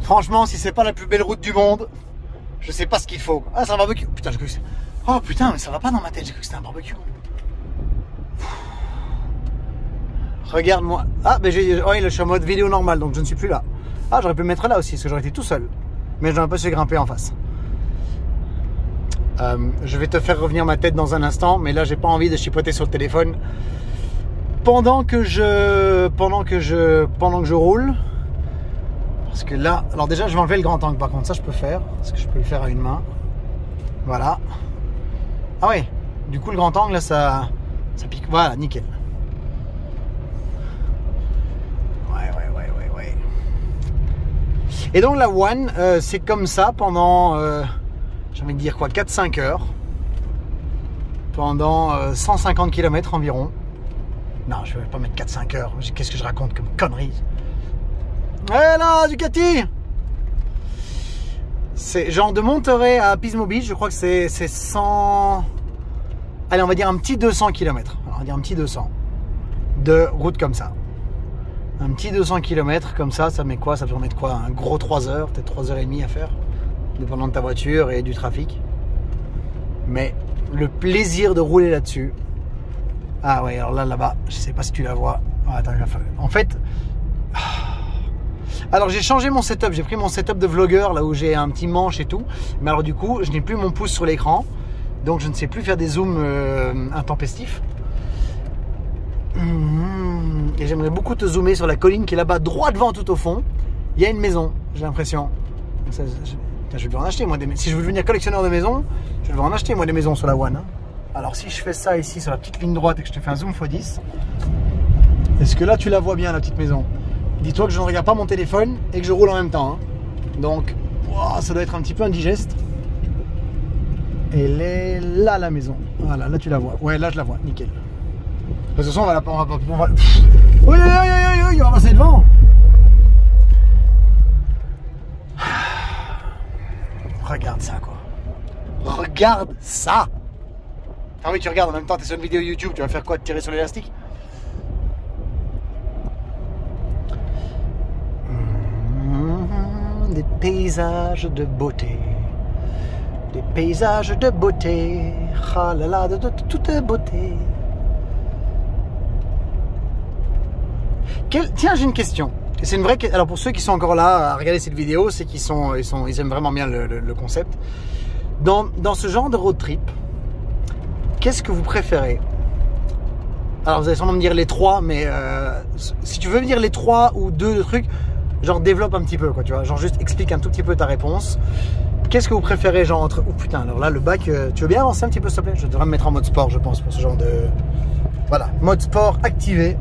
Franchement, si c'est pas la plus belle route du monde, je sais pas ce qu'il faut. Ah, c'est un barbecue. Putain, j'ai cru que c'est... Oh putain, mais ça va pas dans ma tête, j'ai cru que c'était un barbecue. Regarde-moi. Ah, mais oui, je suis en mode vidéo normale, donc je ne suis plus là. Ah, j'aurais pu me mettre là aussi, parce que j'aurais été tout seul. Mais je n'aurais pas su grimper en face. Je vais te faire revenir ma tête dans un instant, mais là, j'ai pas envie de chipoter sur le téléphone pendant que je roule. Parce que là, alors déjà, je vais enlever le grand angle. Par contre, ça, je peux faire, parce que je peux le faire à une main. Voilà. Ah ouais. Du coup, le grand angle, là, ça pique. Voilà, nickel. Ouais. Et donc la One, c'est comme ça pendant, j'ai envie de dire quoi, 4-5 heures. Pendant 150 km environ. Non, je vais pas mettre 4-5 heures. Qu'est-ce que je raconte comme connerie? Eh là, Ducati! C'est genre de Monterey à Pismo Beach, je crois que c'est 100... Allez, on va dire un petit 200 km. On va dire un petit 200 de route comme ça. Un petit 200 km comme ça met quoi? Ça peut mettre quoi? Un gros 3 heures, peut-être 3 heures et demie à faire, dépendant de ta voiture et du trafic. Mais le plaisir de rouler là-dessus. Ah ouais, alors là-bas, je sais pas si tu la vois. Ah, attends, en fait... Alors j'ai changé mon setup, j'ai pris mon setup de vlogueur, là où j'ai un petit manche et tout. Mais alors du coup, je n'ai plus mon pouce sur l'écran. Donc je ne sais plus faire des zooms intempestifs. Et j'aimerais beaucoup te zoomer sur la colline qui est là-bas, droit devant, tout au fond. Il y a une maison, j'ai l'impression. Je vais devoir en acheter, moi. Si je veux devenir collectionneur de maisons, je vais devoir en acheter, moi, des maisons sur la One. Hein. Alors, si je fais ça ici, sur la petite ligne droite, et que je te fais un zoom x10, est-ce que là, tu la vois bien, la petite maison? Dis-toi que je ne regarde pas mon téléphone et que je roule en même temps. Hein. Donc, wow, ça doit être un petit peu indigeste. Elle est là, la maison. Voilà, là, tu la vois. Ouais, là, je la vois. Nickel. De toute façon, on va... Oui, on va passer devant. Regarde ça, quoi. Regarde ça. Ah oui, tu regardes en même temps, tu es sur une vidéo YouTube, tu vas faire quoi? Te tirer sur l'élastique? Des paysages de beauté. Des paysages de beauté. Ah là là, de toute beauté. Tiens, j'ai une question. C'est une vraie. Alors pour ceux qui sont encore là à regarder cette vidéo, c'est qu'ils ils aiment vraiment bien le concept. Dans ce genre de road trip, qu'est-ce que vous préférez? Alors vous allez sûrement me dire les trois, mais si tu veux me dire les trois ou deux trucs, genre développe un petit peu, quoi, tu vois. Genre juste explique un tout petit peu ta réponse. Qu'est-ce que vous préférez, genre entre... Oh putain, alors là le bac, tu veux bien avancer un petit peu s'il te plaît? Je devrais me mettre en mode sport, je pense, pour ce genre de... Voilà, mode sport activé.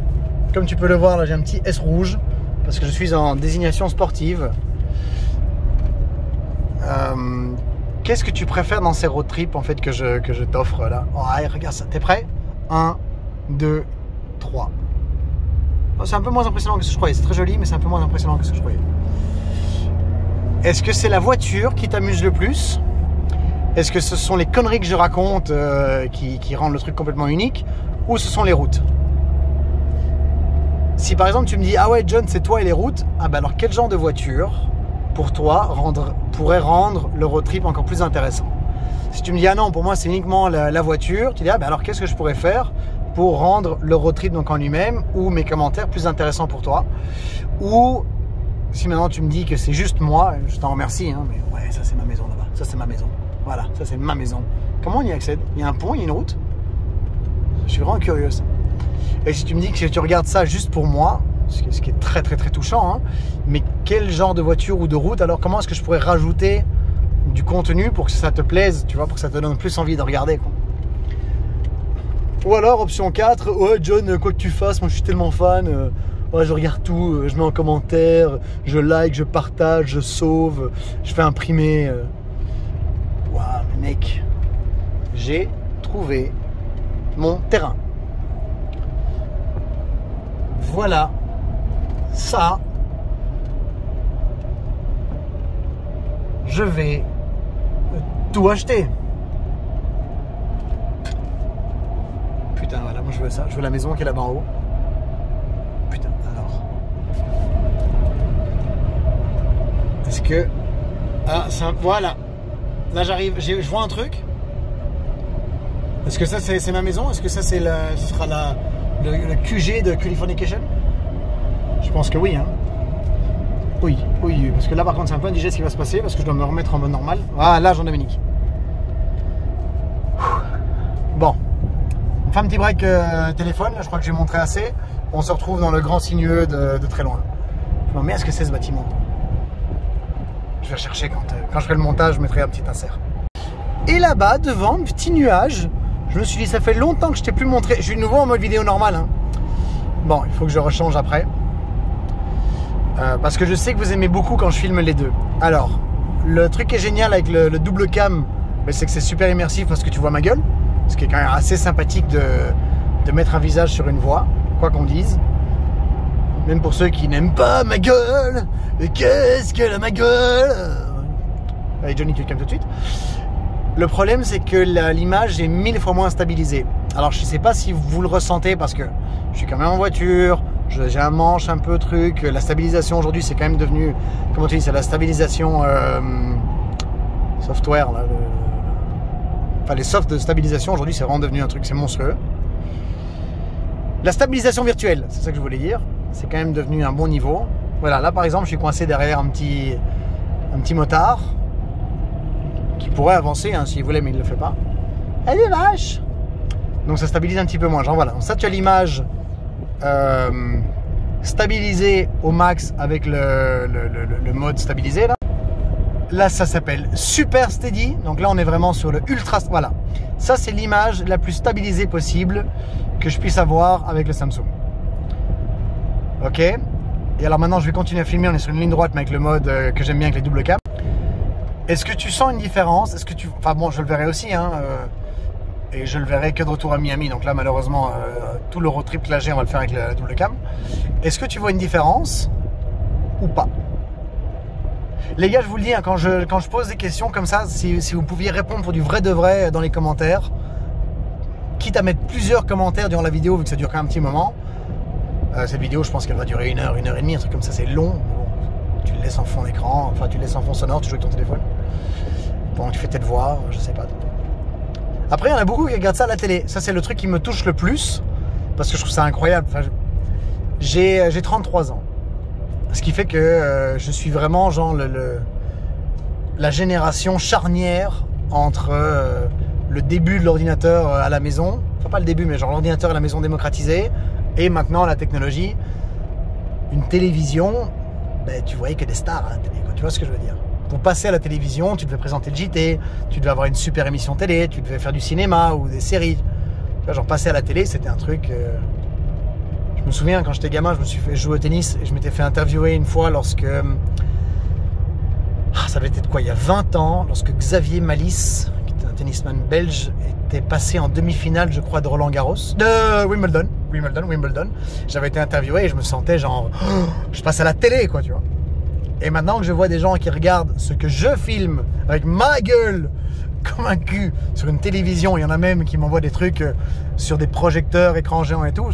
Comme tu peux le voir, là j'ai un petit S rouge parce que je suis en désignation sportive. Qu'est-ce que tu préfères dans ces road trips en fait que je t'offre là? Oh, allez, regarde ça, t'es prêt? 1, 2, 3. Oh, c'est un peu moins impressionnant que ce que je croyais. C'est très joli, mais c'est un peu moins impressionnant que ce que je croyais. Est-ce que c'est la voiture qui t'amuse le plus? Est-ce que ce sont les conneries que je raconte qui rendent le truc complètement unique? Ou ce sont les routes? Si par exemple tu me dis, ah ouais John, c'est toi et les routes, ah bah alors quel genre de voiture pour toi pourrait rendre le road trip encore plus intéressant? Si tu me dis, ah non, pour moi c'est uniquement la voiture, tu dis, ah bah alors qu'est-ce que je pourrais faire pour rendre le road trip donc en lui-même ou mes commentaires plus intéressants pour toi? Ou si maintenant tu me dis que c'est juste moi, je t'en remercie, hein, mais ouais, ça c'est ma maison là-bas, ça c'est ma maison, voilà, ça c'est ma maison. Comment on y accède? Il y a un pont, il y a une route? Je suis vraiment curieux. Et si tu me dis que tu regardes ça juste pour moi, ce qui est très très très touchant, hein, mais quel genre de voiture ou de route, alors comment est-ce que je pourrais rajouter du contenu pour que ça te plaise, tu vois, pour que ça te donne plus envie de regarder, quoi. Ou alors option 4, ouais John, quoi que tu fasses, moi je suis tellement fan, ouais, je regarde tout, je mets en commentaire, je like, je partage, je sauve, je fais imprimer. Waouh, mais mec, j'ai trouvé mon terrain. Voilà, ça, je vais tout acheter. Putain, voilà, moi je veux ça, je veux la maison qui est là-bas en haut. Putain, alors. Est-ce que... Ah, voilà. Là j'arrive, je vois un truc. Est-ce que ça c'est ma maison? Est-ce que ça ce sera le QG de Californication? Je pense que oui, hein. Oui, parce que là par contre c'est un peu indigeste ce qui va se passer parce que je dois me remettre en mode normal. Ah là Jean-Dominique. Bon, on fait un petit break téléphone, là je crois que j'ai montré assez. On se retrouve dans le grand sinueux de très loin. Je me demande, mais est-ce que c'est ce bâtiment? Je vais chercher quand je ferai le montage, je mettrai un petit insert. Et là-bas, devant, un petit nuage, je me suis dit, ça fait longtemps que je t'ai plus montré. Je suis de nouveau en mode vidéo normal, hein. Bon, il faut que je rechange après. Parce que je sais que vous aimez beaucoup quand je filme les deux. Alors, le truc qui est génial avec le double cam, c'est que c'est super immersif parce que tu vois ma gueule. Ce qui est quand même assez sympathique de mettre un visage sur une voix, quoi qu'on dise. Même pour ceux qui n'aiment pas ma gueule. Et qu'est-ce qu'elle a ma gueule? Allez Johnny, tu te calmes tout de suite. Le problème c'est que l'image est 1000 fois moins stabilisée. Alors je ne sais pas si vous le ressentez parce que je suis quand même en voiture. J'ai un manche un peu truc. La stabilisation aujourd'hui c'est quand même devenu... Comment tu dis? C'est la stabilisation software là, enfin les softs de stabilisation aujourd'hui c'est vraiment devenu un truc, c'est monstrueux. La stabilisation virtuelle, c'est ça que je voulais dire. C'est quand même devenu un bon niveau. Voilà, là par exemple je suis coincé derrière un petit motard qui pourrait avancer hein, s'il voulait mais il ne le fait pas. Elle est vache. Donc ça stabilise un petit peu moins. Genre voilà, donc ça tu as l'image stabilisée au max avec le mode stabilisé là. Là ça s'appelle Super Steady. Donc là on est vraiment sur le Ultra. Voilà, ça c'est l'image la plus stabilisée possible que je puisse avoir avec le Samsung. Ok. Et alors maintenant je vais continuer à filmer. On est sur une ligne droite mais avec le mode que j'aime bien avec les double cam. Est-ce que tu sens une différence? Est-ce que tu... Enfin bon, je le verrai aussi hein, et je le verrai que de retour à Miami. Donc là malheureusement tout le road trip que là j'ai on va le faire avec la double cam. Est-ce que tu vois une différence ou pas? Les gars, je vous le dis, hein, quand je pose des questions comme ça, si vous pouviez répondre pour du vrai de vrai dans les commentaires, quitte à mettre plusieurs commentaires durant la vidéo, vu que ça dure quand même un petit moment. Cette vidéo, je pense qu'elle va durer 1 heure, 1 heure et demie, un truc comme ça, c'est long. Bon, tu le laisses en fond d'écran, enfin tu le laisses en fond sonore, tu joues avec ton téléphone. Pendant que tu fais tes devoirs, je sais pas. Après, il y en a beaucoup qui regardent ça à la télé. Ça, c'est le truc qui me touche le plus, parce que je trouve ça incroyable. Enfin, j'ai 33 ans. Ce qui fait que je suis vraiment genre la génération charnière entre le début de l'ordinateur à la maison, enfin pas le début mais genre l'ordinateur à la maison démocratisé et maintenant la technologie. Une télévision, ben, tu voyais que des stars à la télé, quoi. Tu vois ce que je veux dire? Pour passer à la télévision, tu devais présenter le JT, tu devais avoir une super émission télé, tu devais faire du cinéma ou des séries. Tu vois, genre passer à la télé c'était un truc... Je me souviens quand j'étais gamin, je me suis fait jouer au tennis et je m'étais fait interviewer une fois lorsque... ça devait être quoi, il y a 20 ans, lorsque Xavier Malice, qui était un tennisman belge, était passé en demi-finale, je crois, de Roland Garros, de Wimbledon. J'avais été interviewé et je me sentais genre, je passe à la télé, quoi, tu vois. Et maintenant que je vois des gens qui regardent ce que je filme avec ma gueule comme un cul sur une télévision, il y en a même qui m'envoient des trucs sur des projecteurs, écrans géants et tout.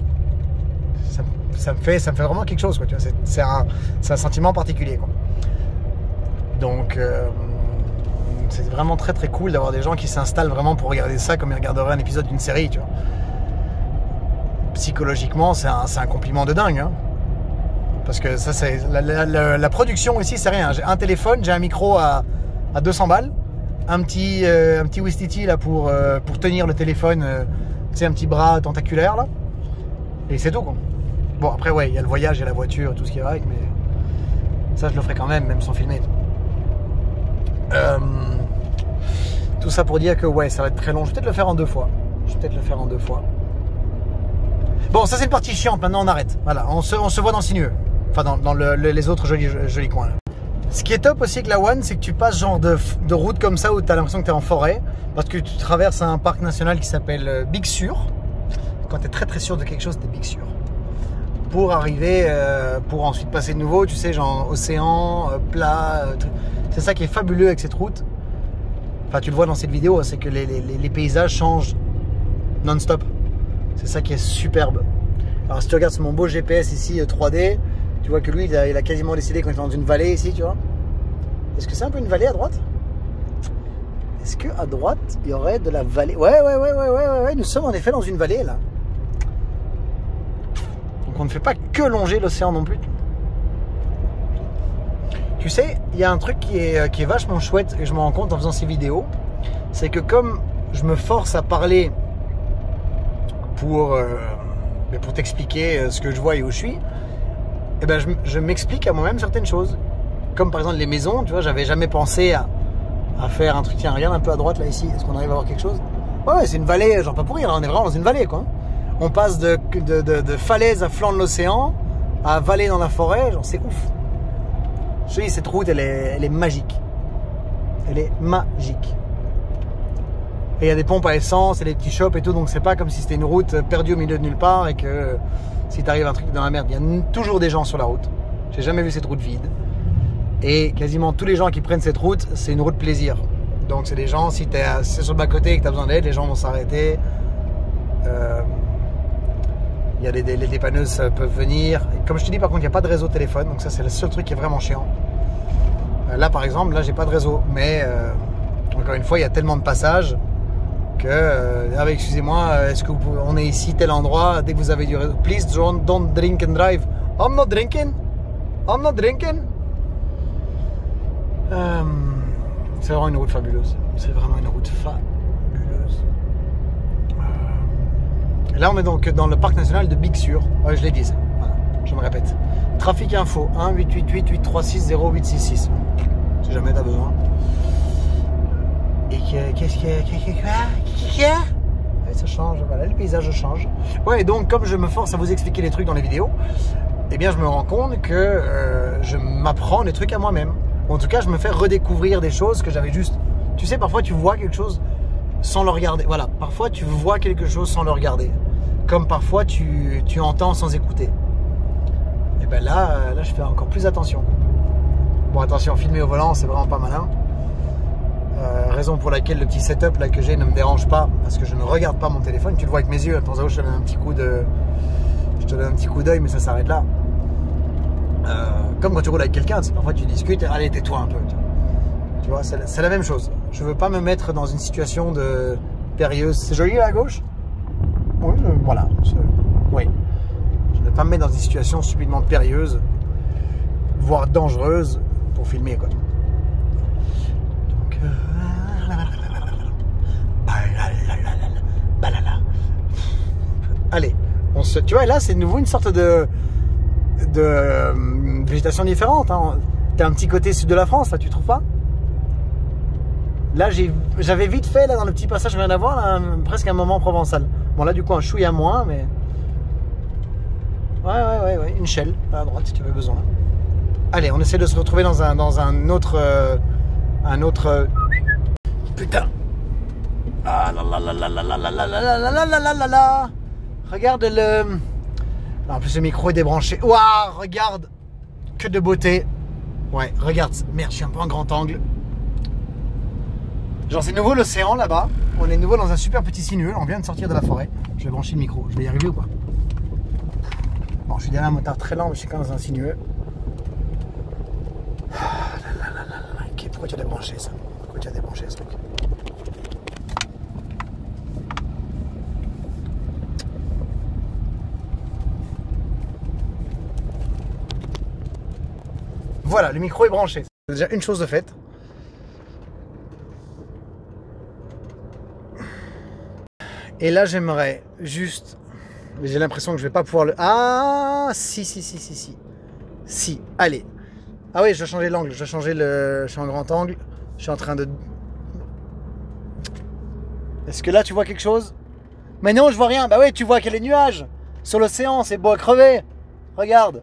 Ça me fait vraiment quelque chose, quoi, tu vois. C'est un sentiment particulier, quoi. Donc c'est vraiment très très cool d'avoir des gens qui s'installent vraiment pour regarder ça comme ils regarderaient un épisode d'une série, tu vois. Psychologiquement c'est un compliment de dingue, hein. Parce que ça c'est la production ici, c'est rien. J'ai un téléphone, j'ai un micro à 200 balles, un petit Wistiti là pour tenir le téléphone, tu sais, un petit bras tentaculaire là, et c'est tout, quoi. Bon, après, ouais, il y a le voyage, il y a la voiture, tout ce qui va avec, mais ça, je le ferai quand même sans filmer. Tout ça pour dire que, ouais, ça va être très long. Je vais peut-être le faire en 2 fois. Bon, ça, c'est une partie chiante. Maintenant, on arrête. Voilà, on se voit dans le sinueux. Enfin, dans les autres jolis coins, là. Ce qui est top aussi avec la One, c'est que tu passes genre de route comme ça où tu as l'impression que tu es en forêt. Parce que tu traverses un parc national qui s'appelle Big Sur. Quand tu es très très sûr de quelque chose, tu es Big Sur. Pour arriver, pour ensuite passer de nouveau, tu sais, genre océan, plat, c'est ça qui est fabuleux avec cette route. Enfin, tu le vois dans cette vidéo, c'est que les paysages changent non-stop. C'est ça qui est superbe. Alors si tu regardes sur mon beau GPS ici 3D, tu vois que lui, il a quasiment décidé qu'on est dans une vallée ici, tu vois. Est-ce que c'est un peu une vallée à droite? Est-ce qu'à droite, il y aurait de la vallée? Ouais, nous sommes en effet dans une vallée, là. Donc on ne fait pas que longer l'océan non plus. Tu sais, il y a un truc qui est vachement chouette, et je me rends compte en faisant ces vidéos, c'est que comme je me force à parler pour t'expliquer ce que je vois et où je suis, et ben je m'explique à moi-même certaines choses. Comme par exemple les maisons, tu vois, j'avais jamais pensé à faire un truc. Tiens, regarde un peu à droite là ici, est-ce qu'on arrive à voir quelque chose? Ouais, c'est une vallée, genre pas pourri, là, on est vraiment dans une vallée quoi. On passe de falaise à flanc de l'océan, à vallée dans la forêt, genre c'est ouf. Je te dis, cette route elle est magique. Elle est magique. Et il y a des pompes à essence et des petits shops et tout, donc c'est pas comme si c'était une route perdue au milieu de nulle part et que si t'arrives un truc dans la merde, il y a toujours des gens sur la route. J'ai jamais vu cette route vide. Et quasiment tous les gens qui prennent cette route, c'est une route plaisir. Donc c'est des gens, si c'est sur le bas-côté et que tu as besoin d'aide, les gens vont s'arrêter. Il y a les dépanneuses peuvent venir. Et comme je te dis, par contre, il n'y a pas de réseau téléphone, donc ça c'est le seul truc qui est vraiment chiant. Là par exemple, là j'ai pas de réseau, mais encore une fois, il y a tellement de passages que, excusez-moi, est-ce que on est ici, tel endroit, dès que vous avez du réseau, please don't drink and drive. I'm not drinking. I'm not drinking. C'est vraiment une route fabuleuse. C'est vraiment une route fabuleuse. Là, on est donc dans le parc national de Big Sur. Ouais, je l'ai dit ça. Voilà, je me répète. Trafic info 1 888 836 0866. Si jamais t'as besoin. Et qu'est-ce qu'il y a? Ça change, voilà, le paysage change. Ouais, et donc comme je me force à vous expliquer les trucs dans les vidéos, eh bien je me rends compte que je m'apprends des trucs à moi-même. En tout cas, je me fais redécouvrir des choses que j'avais juste... Tu sais, parfois tu vois quelque chose sans le regarder. Voilà, parfois tu vois quelque chose sans le regarder. Comme parfois tu entends sans écouter. Et ben là, je fais encore plus attention. Bon, attention, filmer au volant, c'est vraiment pas malin. Raison pour laquelle le petit setup là que j'ai ne me dérange pas, parce que je ne regarde pas mon téléphone. Tu le vois avec mes yeux, de temps à autre je te donne un petit coup de... Je te donne un petit coup d'œil, mais ça s'arrête là. Comme quand tu roules avec quelqu'un, parfois tu discutes, allez tais-toi un peu. Tu vois, c'est la même chose. Je veux pas me mettre dans une situation de périlleuse. C'est joli là à gauche? Oui, voilà. Oui. Je ne veux pas me mettre dans une situation stupidement périlleuse, voire dangereuse pour filmer quoi. Donc allez, tu vois, là c'est de nouveau une sorte de végétation différente. Hein. T'as un petit côté sud de la France, là, tu trouves pas? Là, j'avais vite fait, là, dans le petit passage que je viens d'avoir, là, presque un moment provençal. Bon, là, du coup, un chouïa moins, mais... Ouais, une shell, à droite, si tu avais besoin. Allez, on essaie de se retrouver dans un autre... Putain. Ah là là là là là là là là là là là là là là. Regarde le... En plus, le micro est débranché. Waouh, regarde. Que de beauté. Ouais, regarde. Merde, je suis un peu en grand angle. Genre, c'est nouveau l'océan là-bas. On est nouveau dans un super petit sinueux. On vient de sortir de la forêt. Je vais brancher le micro. Je vais y arriver ou pas? Bon, je suis derrière un motard très lent, mais je suis quand même dans un sinueux. Ok, pourquoi tu as débranché ça? Pourquoi tu as débranché ce truc? Voilà, le micro est branché. C'est déjà une chose de faite. Et là, j'aimerais juste... J'ai l'impression que je vais pas pouvoir le... Ah, si. Si, allez. Ah oui, je vais changer l'angle. Je vais changer le... Je suis en grand angle. Je suis en train de... Est-ce que là, tu vois quelque chose? Mais non, je vois rien. Bah oui, tu vois qu'il y a les nuages. Sur l'océan, c'est beau à crever. Regarde.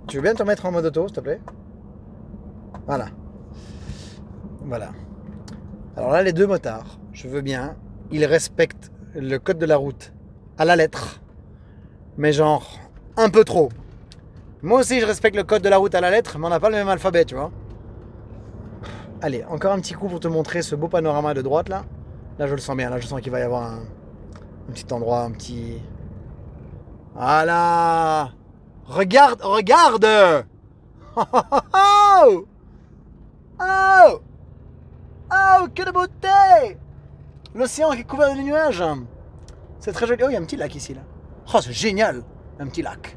Tu veux bien te mettre en mode auto, s'il te plaît? Voilà. Voilà. Alors là, les deux motards, je veux bien, ils respectent le code de la route à la lettre. Mais genre, un peu trop. Moi aussi, je respecte le code de la route à la lettre, mais on n'a pas le même alphabet, tu vois. Allez, encore un petit coup pour te montrer ce beau panorama de droite, là. Là, je le sens bien. Là, je sens qu'il va y avoir Un petit endroit, un petit... Voilà. Regarde, regarde. Oh, oh, oh, que de beauté. L'océan qui est couvert de nuages. C'est très joli. Oh, il y a un petit lac ici, là. Oh, c'est génial. Un petit lac.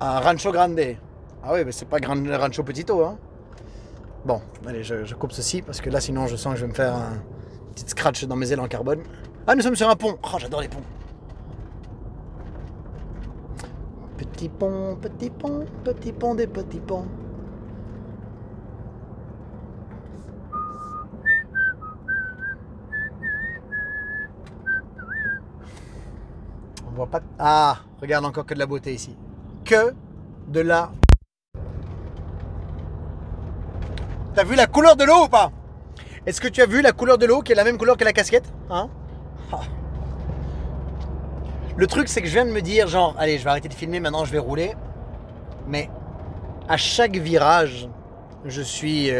Un Rancho Grande. Ah oui, mais c'est pas Rancho Petito, hein. Bon, allez, je coupe ceci, parce que là, sinon, je sens que je vais me faire un petit scratch dans mes ailes en carbone. Ah, nous sommes sur un pont. Oh, j'adore les ponts. Petit pont, petit pont, petit pont des petits ponts. On voit pas... Ah, regarde encore que de la beauté ici. Que de la... T'as vu la couleur de l'eau ou pas? Est-ce que tu as vu la couleur de l'eau qui est la même couleur que la casquette? Hein? Ah. Le truc, c'est que je viens de me dire, genre, allez, je vais arrêter de filmer, maintenant je vais rouler. Mais à chaque virage, je suis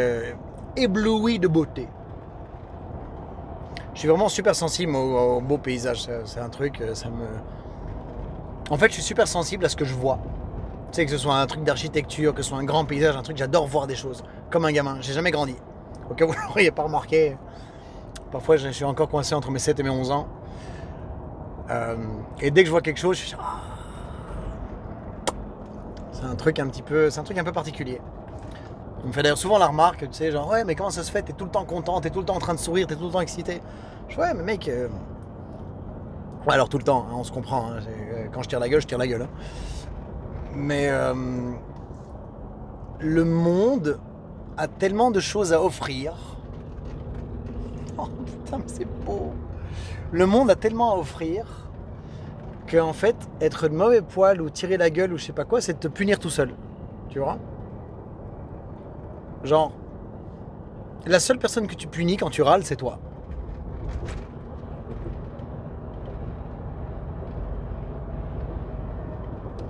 ébloui de beauté. Je suis vraiment super sensible aux beaux paysages. C'est un truc, ça me... En fait, je suis super sensible à ce que je vois. Tu sais, que ce soit un truc d'architecture, que ce soit un grand paysage, un truc, j'adore voir des choses. Comme un gamin, j'ai jamais grandi. Au cas où vous l'auriez pas remarqué, parfois je suis encore coincé entre mes 7 et mes 11 ans. Et dès que je vois quelque chose, je suis... Ah. C'est un truc un peu particulier. On me fait d'ailleurs souvent la remarque, tu sais, genre, ouais, mais comment ça se fait? T'es tout le temps content, t'es tout le temps en train de sourire, t'es tout le temps excité. Je dis, ouais, mais mec... Ouais, alors tout le temps, hein, on se comprend. Hein, quand je tire la gueule, je tire la gueule. Hein. Mais le monde a tellement de choses à offrir. Oh putain, mais c'est beau. Le monde a tellement à offrir qu'en fait, être de mauvais poil ou tirer la gueule ou je sais pas quoi, c'est de te punir tout seul. Tu vois? Genre, la seule personne que tu punis quand tu râles, c'est toi.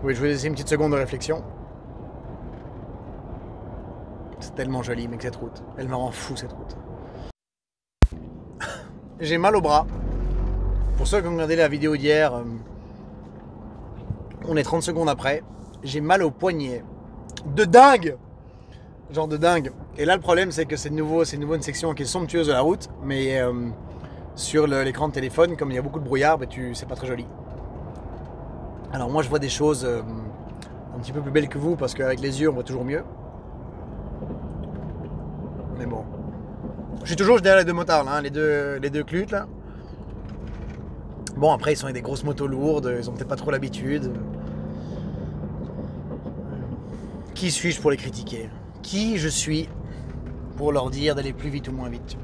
Oui, je vais laisser une petite seconde de réflexion. C'est tellement joli, mec, cette route. Elle me rend fou, cette route. J'ai mal au bras. Pour ceux qui ont regardé la vidéo d'hier, on est 30 secondes après. J'ai mal au poignet. De dingue! Genre de dingue. Et là, le problème, c'est que c'est de nouveau une section qui est somptueuse de la route. Mais sur l'écran de téléphone, comme il y a beaucoup de brouillard, bah, c'est pas très joli. Alors moi je vois des choses un petit peu plus belles que vous parce qu'avec les yeux on voit toujours mieux. Mais bon. Je suis toujours derrière les deux motards là, hein, les deux clutes là. Bon après ils sont avec des grosses motos lourdes, ils ont peut-être pas trop l'habitude. Qui suis-je pour les critiquer? Qui je suis pour leur dire d'aller plus vite ou moins vite?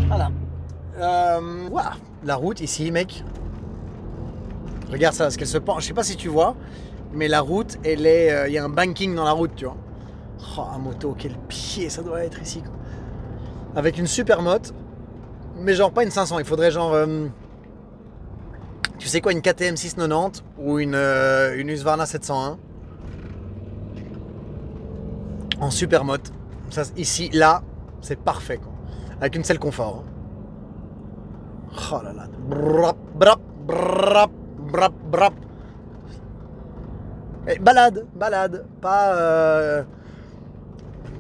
Voilà. Wow. La route ici mec. Regarde ça, parce qu'elle se penche. Je sais pas si tu vois, mais la route, elle est. Il y a un banking dans la route, tu vois. Oh, un moto, quel pied ça doit être ici. Quoi. Avec une super moto, mais genre pas une 500. Il faudrait genre. Tu sais quoi, une KTM 690 ou une Husqvarna 701 en super moto. Ça, ici, là, c'est parfait, quoi. Avec une selle confort. Hein. Oh là là. Brap, brap, brap. Brap, brap. Et balade, pas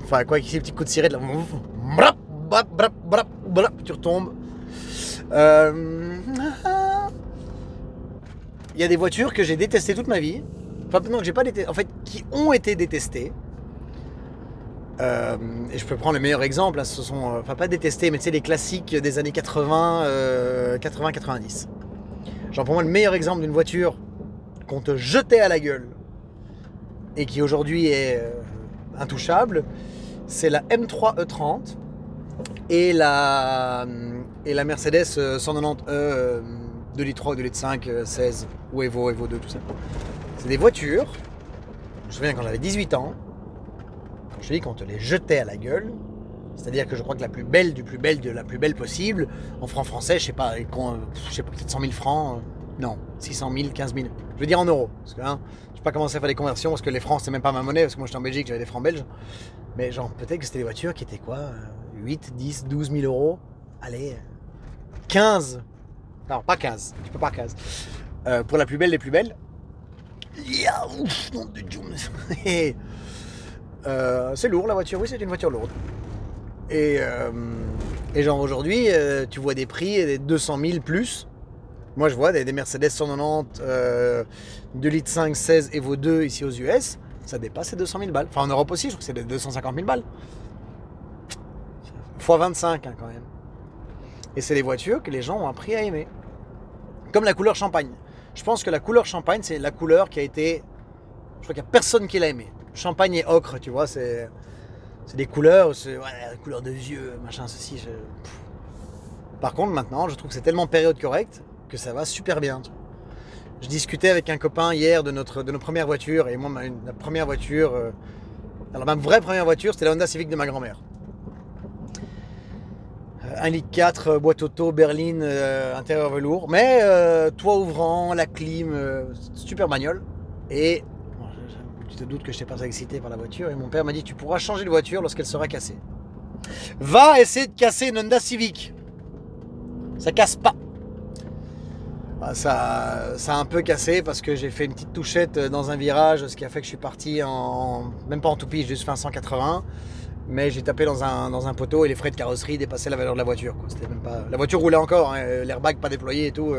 enfin quoi, avec ces petits coups de sirène là. Brap, brap, brap, brap, brap, tu retombes. Il y a des voitures que j'ai détestées toute ma vie. Enfin non, que j'ai pas détesté. En fait, qui ont été détestées. Et je peux prendre le meilleur exemple. Là, ce sont, enfin pas détestés, mais tu sais les classiques des années 80, 80-90. Genre pour moi le meilleur exemple d'une voiture qu'on te jetait à la gueule et qui aujourd'hui est intouchable, c'est la M3 E30 et la Mercedes 190E 2 litres 3 ou 2 litres 5, 16 ou Evo 2, tout ça. C'est des voitures, je me souviens quand j'avais 18 ans, quand je te dis qu'on te les jetait à la gueule, c'est-à-dire que je crois que la plus belle de la plus belle possible, en francs français, je sais pas, peut-être 100 000 francs, non, 600 000, 15 000, je veux dire en euros, parce que hein, je sais pas commencer à faire des conversions, parce que les francs c'est même pas ma monnaie, parce que moi j'étais en Belgique, j'avais des francs belges, mais genre peut-être que c'était des voitures qui étaient quoi, 8, 10, 12 000 euros, allez, 15. Non, pas 15. Tu peux pas 15. Pour la plus belle des plus belles. Yeah, ouf, nom de Dieu. C'est lourd la voiture, oui, c'est une voiture lourde. Et genre aujourd'hui, tu vois des prix des 200 000 plus. Moi je vois des Mercedes 190 2 litres 5, 16 Evo 2 ici aux US, ça dépasse les 200 000 balles. Enfin en Europe aussi, je crois que c'est des 250 000 balles. Fois 25 hein, quand même. Et c'est des voitures que les gens ont appris à aimer. Comme la couleur champagne. Je pense que la couleur champagne, c'est la couleur qui a été... Je crois qu'il n'y a personne qui l'a aimé. Champagne et ocre, tu vois, c'est des couleurs, c'est la couleur de vieux, machin, ceci. Par contre, maintenant, je trouve que c'est tellement période correcte que ça va super bien. Je discutais avec un copain hier de nos premières voitures, et moi, la première voiture, alors ma vraie première voiture, c'était la Honda Civic de ma grand-mère. 1,4 litre, boîte auto, berline, intérieur velours, mais toit ouvrant, la clim, super bagnole. Et bon, tu te doutes que je n'étais pas excité par la voiture, et mon père m'a dit tu pourras changer de voiture lorsqu'elle sera cassée. Va essayer de casser une Honda Civic. Ça casse pas. Ça a un peu cassé parce que j'ai fait une petite touchette dans un virage, ce qui a fait que je suis parti même pas en toupie, j'ai juste fait un 180. Mais j'ai tapé dans un poteau et les frais de carrosserie dépassaient la valeur de la voiture. C'était même pas... La voiture roulait encore, hein, l'airbag pas déployé et tout.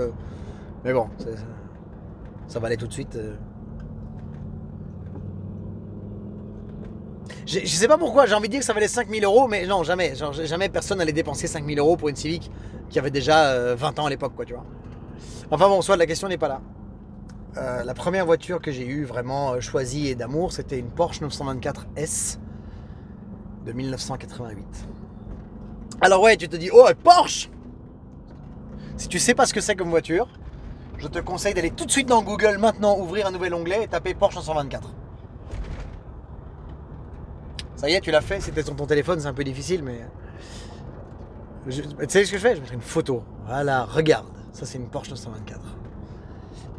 Mais bon, ça valait tout de suite. Je sais pas pourquoi, j'ai envie de dire que ça valait 5 000 €, mais non, jamais. Genre, jamais personne n'allait dépenser 5 000 € pour une Civic qui avait déjà 20 ans à l'époque, quoi, tu vois. Enfin bon, soit la question n'est pas là. La première voiture que j'ai eue vraiment choisie et d'amour, c'était une Porsche 924 S. De 1988. Alors ouais, tu te dis, oh, Porsche! Si tu sais pas ce que c'est comme voiture, je te conseille d'aller tout de suite dans Google, maintenant, ouvrir un nouvel onglet et taper Porsche 924. Ça y est, tu l'as fait, c'était sur ton téléphone, c'est un peu difficile, mais... Tu sais ce que je fais? Je mettrai une photo. Voilà, regarde. Ça, c'est une Porsche 924.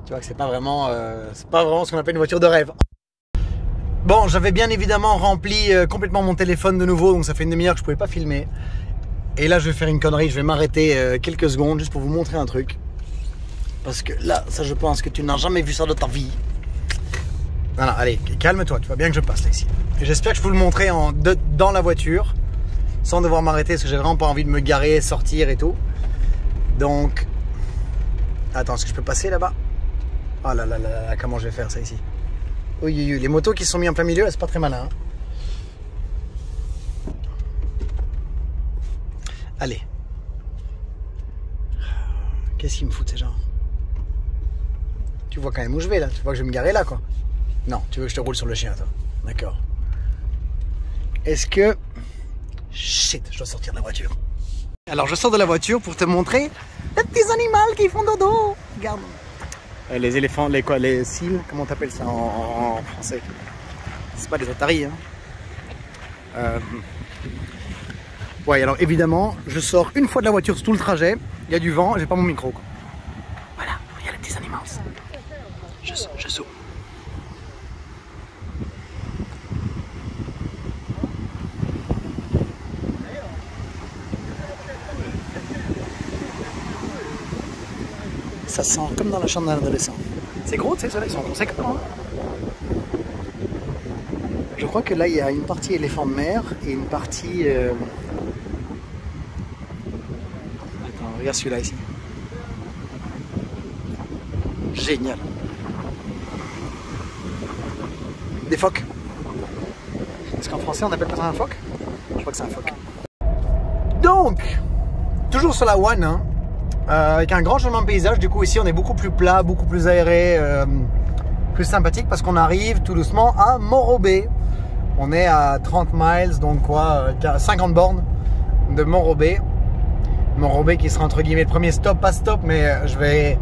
Tu vois que c'est pas vraiment ce qu'on appelle une voiture de rêve. Bon, j'avais bien évidemment rempli complètement mon téléphone de nouveau, donc ça fait une demi-heure que je pouvais pas filmer. Et là, je vais faire une connerie, je vais m'arrêter quelques secondes juste pour vous montrer un truc. Parce que là, ça je pense que tu n'as jamais vu ça de ta vie. Voilà, allez, calme-toi, tu vois bien que je passe là ici. Et j'espère que je peux vous le montrer dans la voiture, sans devoir m'arrêter, parce que j'ai vraiment pas envie de me garer, sortir et tout. Donc, attends, est-ce que je peux passer là-bas? Oh là là là, comment je vais faire ça ici? Oui, les motos qui sont mis en plein milieu, c'est pas très malin. Hein. Allez. Qu'est-ce qu'ils me foutent ces gens? Tu vois quand même où je vais là? Tu vois que je vais me garer là quoi? Non, tu veux que je te roule sur le chien toi? D'accord. Est-ce que... Shit, je dois sortir de la voiture. Alors je sors de la voiture pour te montrer les petits animaux qui font dodo. Regarde. Les éléphants, les seals, comment t'appelles ça en français? C'est pas des otaries, hein. Ouais, alors évidemment, je sors une fois de la voiture sur tout le trajet, il y a du vent, j'ai pas mon micro. Quoi. Voilà, il y a les petits animaux. Je zoome. Ça sent comme dans la chambre d'un adolescent. C'est gros, tu sais, ceux-là, ils sont conséquents. Hein. Je crois que là, il y a une partie éléphant de mer et une partie... Attends, regarde celui-là ici. Génial. Des phoques. Est-ce qu'en français, on appelle pas ça un phoque? Je crois que c'est un phoque. Donc, toujours sur la One, hein. Avec un grand changement de paysage, du coup ici on est beaucoup plus plat, beaucoup plus aéré, plus sympathique parce qu'on arrive tout doucement à Mont-Robé. On est à 30 miles, donc quoi, 50 bornes de Mont-Robé. Mont-Robé qui sera entre guillemets le premier stop, pas stop, mais je vais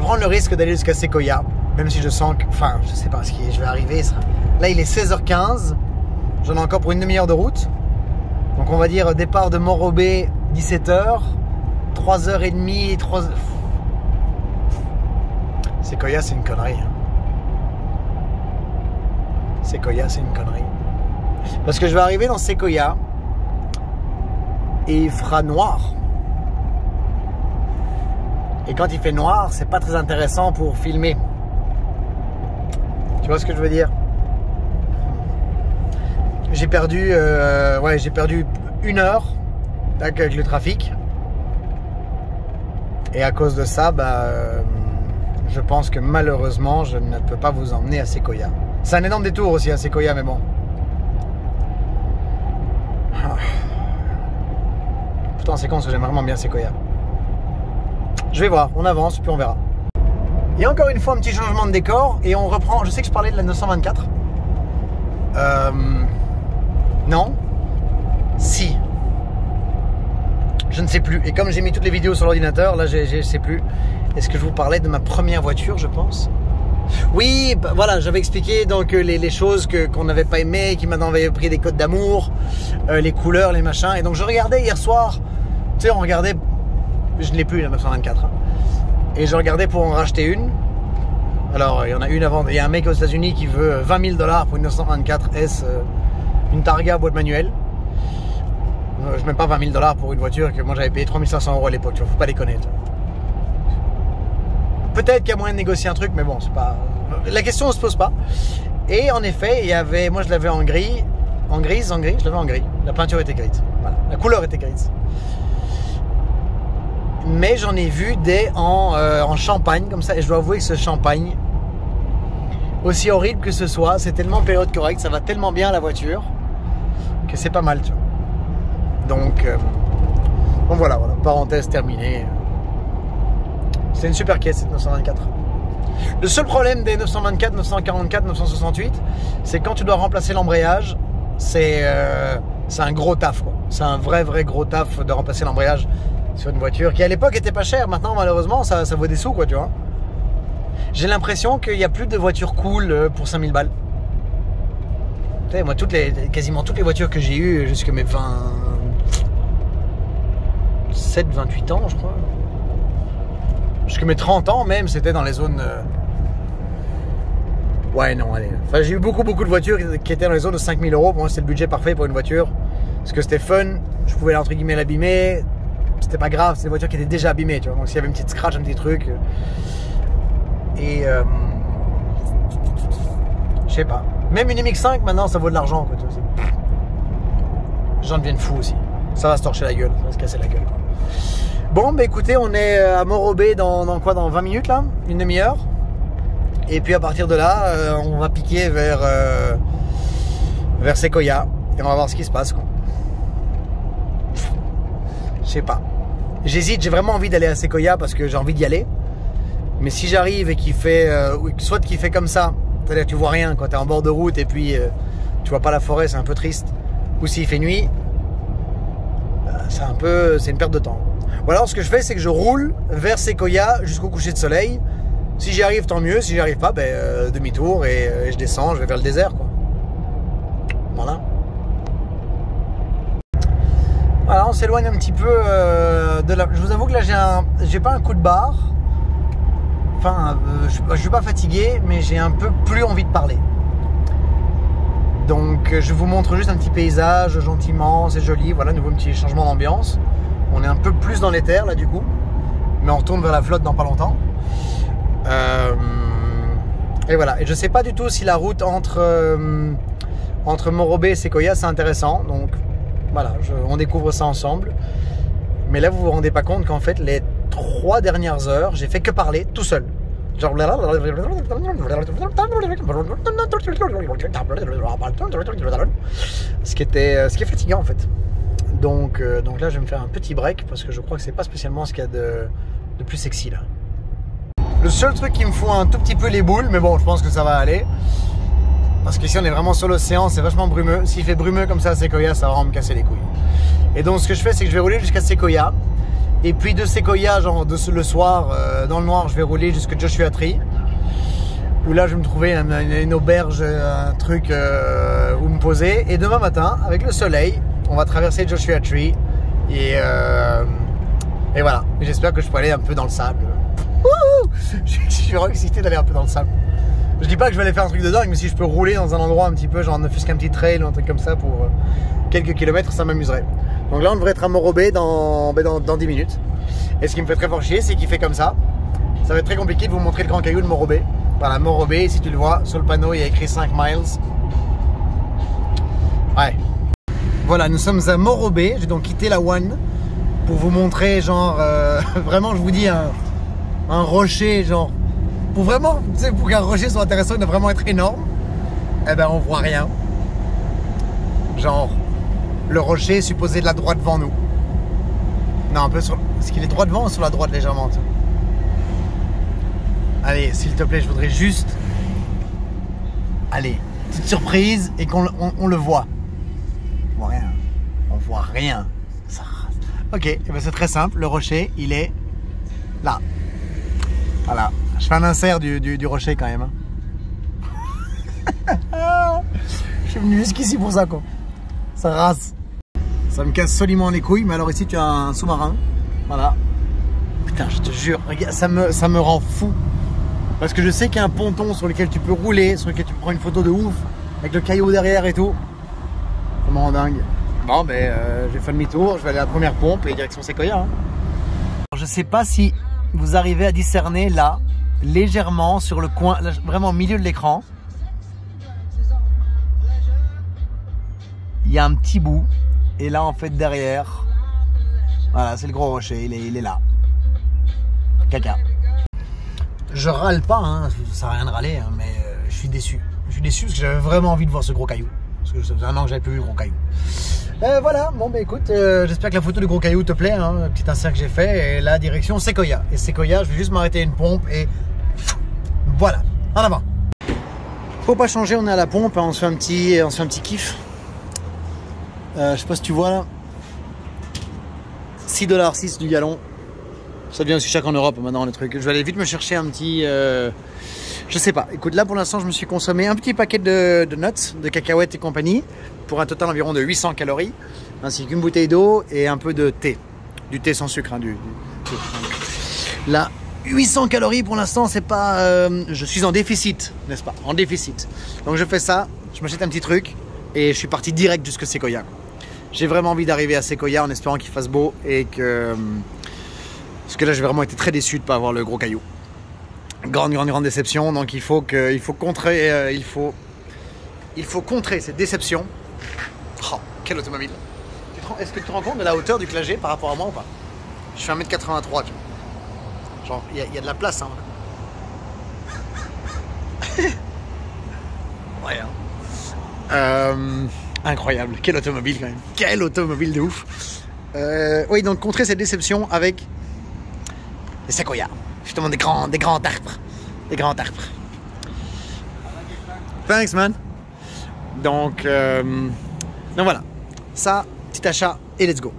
prendre le risque d'aller jusqu'à Sequoia, même si je sens que, enfin je sais pas ce qui je vais arriver. Là il est 16h15, j'en ai encore pour une demi-heure de route. Donc on va dire départ de Mont-Robé 17h, 3h30, 3h... Sequoia c'est une connerie. Hein. Sequoia c'est une connerie. Parce que je vais arriver dans Sequoia et il fera noir. Et quand il fait noir, c'est pas très intéressant pour filmer. Tu vois ce que je veux dire? J'ai perdu, j'ai perdu 1 heure avec le trafic. Et à cause de ça, je pense que malheureusement, je ne peux pas vous emmener à Sequoia. C'est un énorme détour aussi à Sequoia, mais bon. Putain, c'est con parce que j'aime vraiment bien Sequoia. Je vais voir, on avance, puis on verra. Il y a encore une fois un petit changement de décor et on reprend. Je sais que je parlais de la 924. Non. Si. Je ne sais plus. Et comme j'ai mis toutes les vidéos sur l'ordinateur, là je sais plus. Est-ce que je vous parlais de ma première voiture, je pense? Oui, voilà, j'avais expliqué donc les choses qu'on n'avait pas aimées, qui maintenant avaient pris des codes d'amour, les couleurs, les machins. Et donc je regardais hier soir, tu sais, on regardait, je ne l'ai plus la 924, hein, et je regardais pour en racheter une. Alors il y en a une avant, il y a un mec aux États-Unis qui veut 20 000 $ pour une 924 S, une Targa boîte manuelle. Je ne mets pas 20 000 $ pour une voiture que moi j'avais payé 3 500 € à l'époque, tu vois, faut pas déconner. Peut-être qu'il y a moyen de négocier un truc, mais bon, c'est pas. La question ne se pose pas. Et en effet, il y avait. Moi je l'avais en gris. En grise, je l'avais en gris. La peinture était grise. Voilà. La couleur était grise. Mais j'en ai vu des en champagne comme ça. Et je dois avouer que ce champagne, aussi horrible que ce soit, c'est tellement période correcte, ça va tellement bien à la voiture que c'est pas mal, tu vois. Donc voilà, parenthèse terminée. C'est une super caisse cette 924. Le seul problème des 924, 944, 968, c'est quand tu dois remplacer l'embrayage, c'est un gros taf, quoi. C'est un vrai gros taf de remplacer l'embrayage sur une voiture qui à l'époque était pas chère. Maintenant malheureusement ça vaut des sous, quoi, tu vois. J'ai l'impression qu'il n'y a plus de voitures cool pour 5000 balles. Tu sais, moi quasiment toutes les voitures que j'ai eues jusqu'à mes 28 ans, je crois. Jusqu'à mes 30 ans même, c'était dans les zones... Ouais, non, allez. Enfin, j'ai eu beaucoup de voitures qui étaient dans les zones de 5000 €. Pour moi, c'était le budget parfait pour une voiture. Parce que c'était fun. Je pouvais, entre guillemets, l'abîmer. C'était pas grave. C'était des voitures qui étaient déjà abîmées, tu vois. Donc, s'il y avait une petite scratch, un petit truc... Et... je sais pas. Même une MX-5, maintenant, ça vaut de l'argent, quoi. Les gens deviennent fous aussi. Ça va se torcher la gueule. Ça va se casser la gueule, quoi. Bon, bah écoutez, on est à Morobé dans 20 minutes là, une demi-heure. Et puis à partir de là, on va piquer vers Sequoia. Et on va voir ce qui se passe, quoi. Je sais pas. J'hésite, j'ai vraiment envie d'aller à Sequoia parce que j'ai envie d'y aller. Mais si j'arrive et qu'il fait, soit qu'il fait comme ça, c'est-à-dire que tu vois rien quand tu es en bord de route et puis tu vois pas la forêt, c'est un peu triste. Ou s'il fait nuit, c'est une perte de temps. Ou alors ce que je fais, c'est que je roule vers Sequoia jusqu'au coucher de soleil. Si j'y arrive, tant mieux. Si j'y arrive pas, demi-tour et je descends, je vais vers le désert, quoi. Voilà. Voilà, on s'éloigne un petit peu de la... Je vous avoue que là, j'ai pas un coup de barre. Enfin, je suis pas fatigué, mais j'ai un peu plus envie de parler. Donc, je vous montre juste un petit paysage, gentiment, c'est joli. Voilà, nouveau petit changement d'ambiance. On est un peu plus dans les terres là du coup, mais on retourne vers la flotte dans pas longtemps. Et voilà. Et je sais pas du tout si la route entre Morobé et Sequoia c'est intéressant. Donc voilà, on découvre ça ensemble. Mais là vous vous rendez pas compte qu'en fait les 3 dernières heures j'ai fait que parler tout seul. Genre ce qui est fatigant en fait. Donc là je vais me faire un petit break parce que je crois que c'est pas spécialement ce qu'il y a de plus sexy là. Le seul truc qui me fout un tout petit peu les boules, mais bon je pense que ça va aller. Parce qu'ici on est vraiment sur l'océan, c'est vachement brumeux. S'il fait brumeux comme ça à Sequoia, ça va vraiment me casser les couilles. Et donc ce que je fais c'est que je vais rouler jusqu'à Sequoia. Et puis de Sequoia, genre le soir, dans le noir, je vais rouler jusqu'à Joshua Tree. Où là je vais me trouver une auberge, un truc où me poser. Et demain matin, avec le soleil, on va traverser Joshua Tree et voilà. J'espère que je peux aller un peu dans le sable. Je suis vraiment excité d'aller un peu dans le sable. Je dis pas que je vais aller faire un truc de dingue, mais si je peux rouler dans un endroit un petit peu, genre ne fût-ce qu'un petit trail ou un truc comme ça pour quelques kilomètres, ça m'amuserait. Donc là, on devrait être à Morobé dans 10 minutes. Et ce qui me fait très fort chier, c'est qu'il fait comme ça. Ça va être très compliqué de vous montrer le grand caillou de Morobé. Voilà, Morobé, si tu le vois, sur le panneau, il y a écrit 5 miles. Ouais. Voilà, nous sommes à Morobé. J'ai donc quitté la One pour vous montrer, genre, vraiment, je vous dis, un rocher, genre, pour vraiment, tu sais, pour qu'un rocher soit intéressant, il doit vraiment être énorme. Eh ben, on voit rien. Genre, le rocher est supposé de la droite devant nous. Non, un peu sur... Est-ce qu'il est droit devant ou sur la droite légèrement? Allez, s'il te plaît, je voudrais juste... Allez, petite surprise et qu'on le voit. On voit rien. On voit rien. Ça... Ok, eh ben c'est très simple. Le rocher, il est là. Voilà. Je fais un insert du rocher quand même. Hein. Je suis venu jusqu'ici pour ça, quoi. Ça rase. Ça me casse solidement les couilles, mais alors ici tu as un sous-marin. Voilà. Putain, je te jure, regarde, ça me rend fou. Parce que je sais qu'il y a un ponton sur lequel tu peux rouler, sur lequel tu prends une photo de ouf, avec le caillou derrière et tout. Ça me rend dingue. Bon, ben, j'ai fait demi-tour, je vais aller à la première pompe et direction Sequoia. Hein. Je sais pas si vous arrivez à discerner là, légèrement sur le coin, là, vraiment au milieu de l'écran. Il y a un petit bout. Et là, en fait, derrière, voilà, c'est le gros rocher, il est là. Caca. Je râle pas, hein, ça sert à rien de râler, hein, mais je suis déçu. Je suis déçu parce que j'avais vraiment envie de voir ce gros caillou. Parce que ça faisait un an que j'avais plus vu le gros caillou. Voilà, bon, bah écoute, j'espère que la photo du gros caillou te plaît, hein, un petit insert que j'ai fait. Et là, direction Sequoia. Et Sequoia, je vais juste m'arrêter à une pompe et voilà, en avant. Faut pas changer, on est à la pompe, hein, on se fait un petit kiff. Je sais pas si tu vois là, 6,06 $, du gallon. Ça devient aussi cher qu'en Europe maintenant les trucs. Je vais aller vite me chercher un petit, je sais pas. Écoute, là pour l'instant je me suis consommé un petit paquet de nuts, de cacahuètes et compagnie, pour un total environ de 800 calories, ainsi qu'une bouteille d'eau et un peu de thé. Du thé sans sucre, hein, du thé. Là, 800 calories pour l'instant, c'est pas, je suis en déficit, n'est-ce pas? En déficit. Donc je fais ça, je m'achète un petit truc et je suis parti direct jusqu'à Sequoia. J'ai vraiment envie d'arriver à Sequoia en espérant qu'il fasse beau et que... Parce que là, j'ai vraiment été très déçu de ne pas avoir le gros caillou. Grande déception. Donc il faut contrer cette déception. Oh, quelle automobile. Est-ce que tu te rends compte de la hauteur du clagé par rapport à moi ou pas? Je fais 1,83 m, tu vois. Genre, il y a de la place, hein. Ouais, hein. Incroyable, quelle automobile quand même. Quelle automobile de ouf. Oui, donc contrer cette déception avec les Sequoia. Justement des grands arbres. Des grands arbres. Thanks man. Donc voilà. Ça, petit achat et let's go.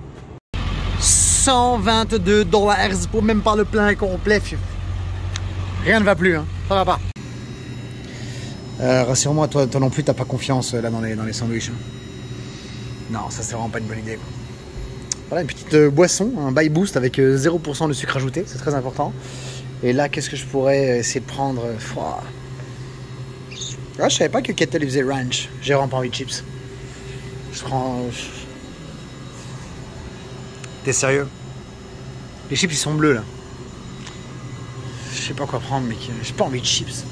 122 $ pour même pas le plein complet. Rien ne va plus, hein. Ça va pas. Rassure-moi, toi non plus, t'as pas confiance là dans les sandwichs. Hein. Non, ça c'est vraiment pas une bonne idée. Quoi. Voilà, une petite boisson, un Buy Boost avec 0% de sucre ajouté, c'est très important. Et là, qu'est-ce que je pourrais essayer de prendre? Ah, je savais pas que Kettle faisait ranch. J'ai vraiment pas envie de chips. Je prends... T'es sérieux? Les chips ils sont bleus là. Je sais pas quoi prendre, mec. J'ai pas envie de chips.